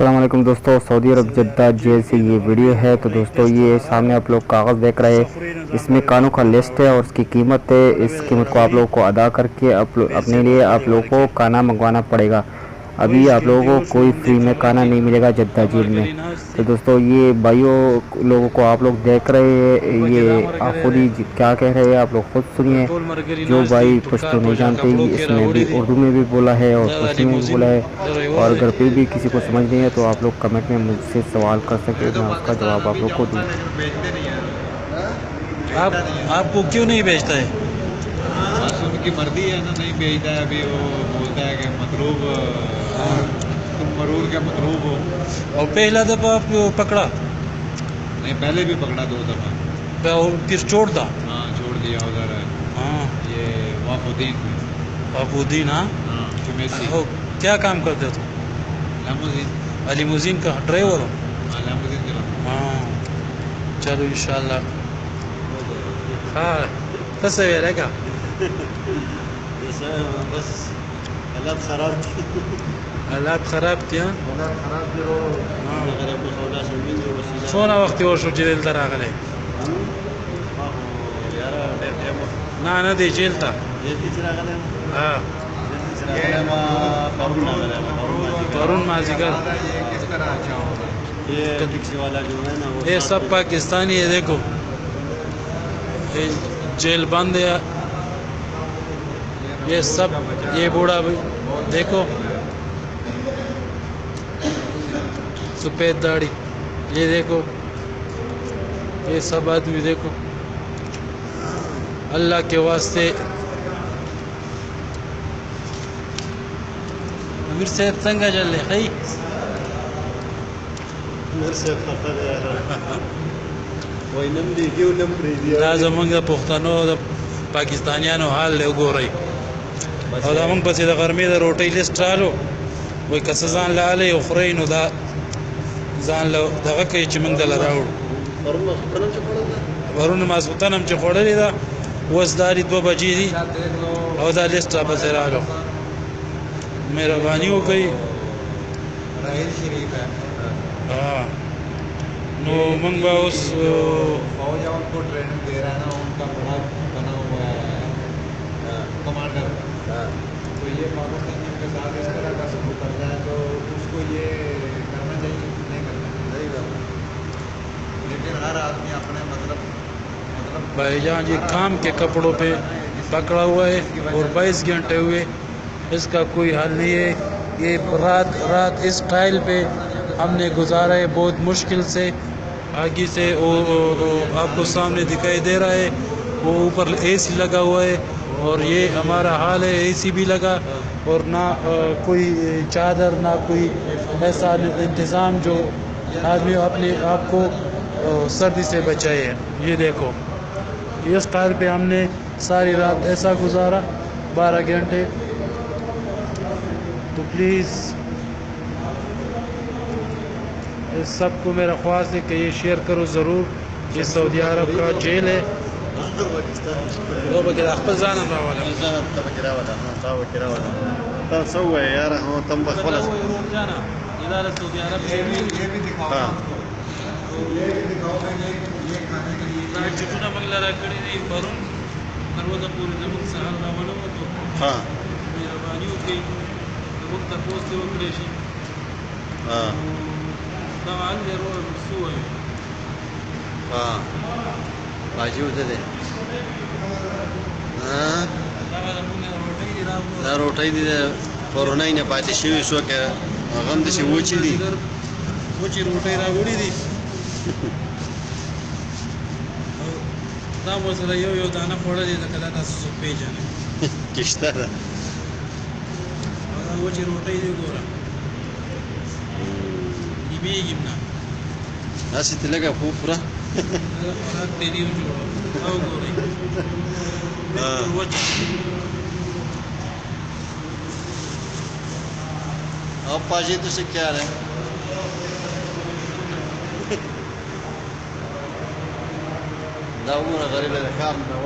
السلام علیکم دوستو، سعودی عرب جدہ جیل سے یہ ویڈیو ہے۔ تو دوستو یہ سامنے آپ لوگ کاغذ دیکھ رہے ہیں، اس میں کانوں کا لسٹ ہے اور اس کی قیمت ہے۔ اس قیمت کو آپ لوگوں کو ادا کر کے اپنے لیے آپ لوگوں کو کانا منگوانا پڑے گا۔ ابھی آپ لوگوں کو کوئی فری میں کانا نہیں ملے گا جدہ جیل میں۔ تو دوستو یہ بھائیوں لوگوں کو آپ لوگ دیکھ رہے ہیں، یہ خود ہی کیا کہہ رہے ہیں، آپ لوگ خود سنیے۔ جو بھائی پشتو نہیں جانتے، اس میں بھی اردو میں بھی بولا ہے اور پشتو میں بھی بولا ہے، اور اگر پھر بھی کسی کو سمجھ نہیں ہے تو آپ لوگ کمنٹ میں مجھ سے سوال کر سکتے ہیں، میں اس کا جواب آپ لوگ کو دوں۔ آپ کو کیوں نہیں بھیجتا ہے؟ بس ان کی مرضی ہے نا، نہیں بھیجتا ہے۔ ابھی وہ بولتا ہے کہ مطلوب تم مرور کے مطلوب ہو۔ اور پہلا دفعہ آپ کو پکڑا؟ نہیں، پہلے بھی پکڑا 2 دفعہ، پھر چھوڑ دا؟ ہاں چھوڑ دیا ادھر۔ ہاں، یہ وقف الدین میں۔ وقف الدین؟ ہاں، کیا کام کرتے تو؟ لیموزین۔ علی موزین کا ڈرائیور ہو؟ ہاں، لیموزین چلاتا۔ ہاں، چلو انشاءاللہ۔ ہاں، کیسے رہے گا؟ بس حالات خراب تھی، حالات خراب تھی؟ حالات خراب تھی۔ سونا وقت اور شو جیل تا راغلی؟ نه دی جیل تا؟ ہاں، پرون مازدیگر۔ کس طرح اچھا ہوگا؟ یہ ٹیکسی والا جو ہے نا وہ یہ سب پاکستانی ہے، دیکھو یہ جیل بند ہے، یہ سب، یہ بوڑھا دیکھو سفید داڑھی، یہ دیکھو یہ سب آدمی دیکھو۔ اللہ کے واسطے امیر صاحب څنګه چل خی؟ امیر صاحب خطر ہے وای نم دی کیو نم پری دی دا زمونږ د پښتنو د پاکستانیانو حال دی، وګورئ۔ او دا موږ پسې د غرمې د روټۍ لیست رالو، وایي که څه ځان له هلئ وخورئ نو دا ځان له دغه کوي چې موږ دله راوړو۔ پرون ماسخوتن هم چې خوړلې ده، اوس دا دي 2 بجې دي او دا لیست را پسې راغلو۔ مهرباني وکړئ۔ راحیل شریف ہے، ہاں، نو موږ به اوس فوج ان کو ٹریننگ دے رہا ہے نا، ان کا بڑا بنا ہوا ہے کمانڈر۔ تو یہ پاکستانیوں کے ساتھ اس طرح کا سلوک کرتا ہے، تو اس کو یہ کرنا چاہیے، نہیں کرنا چاہیے۔ لیکن ہر آدمی اپنے مطلب بھائی جان جی کام کے کپڑوں پہ پکڑا ہوا ہے اور 22 گھنٹے ہوئے، اس کا کوئی حل نہیں ہے۔ یہ رات اس ٹائل پہ ہم نے گزارا ہے بہت مشکل سے۔ آگے سے آپ کو سامنے دکھائی دے رہا ہے، وہ اوپر اے سی لگا ہوا ہے اور یہ ہمارا حال ہے، اے سی بھی لگا اور نہ کوئی چادر، نہ کوئی ایسا انتظام جو آدمی اپنے آپ کو سردی سے بچائے ہے۔ یہ دیکھو اس ٹائل پہ ہم نے ساری رات ایسا گزارا 12 گھنٹے۔ تو پلیز اس سب کو میرا خواہش ہے کہ یہ شیئر کرو ضرور۔ یہ سعودی عرب کا جیل ہے۔ خپل ځان هم راوله تا سوى يا رحمه تم خلاص ادارہ سعودی عرب یہ بھی دکھاؤ، ہاں یہ بھی دکھاؤ میں یہ کھانے کے لیے دا چټونه موږ لره کړي دي پرون تر اوسه پورې زموږ سهار راونه وتو۔ ہاں مهرباني وکړئ زموږ تپوس دې وکړی شي ہاں دغه حل دی رو څه وایو؟ ہاں راجیو دے ہاں دغه زموږ روټۍ دي راوړو، دا روټۍ دي پرونی نه پاتې شوي شو که هغه هم داسې وچې دي، وچې روټۍ راوړي دي او دا مو سره یو دانه خوړلې ده، که دا تاسو څوک پېژنئ؟ کشته ده او دا وچې روټۍ دي، ګوره نیبېږي نه، هسې ته لږه خو پوره دا خوراک ډېرې وجوړو او ګورئ بالکل وچ۔ اب پاجی تو سے کیا ہے دا عمر غریب ہے کام دا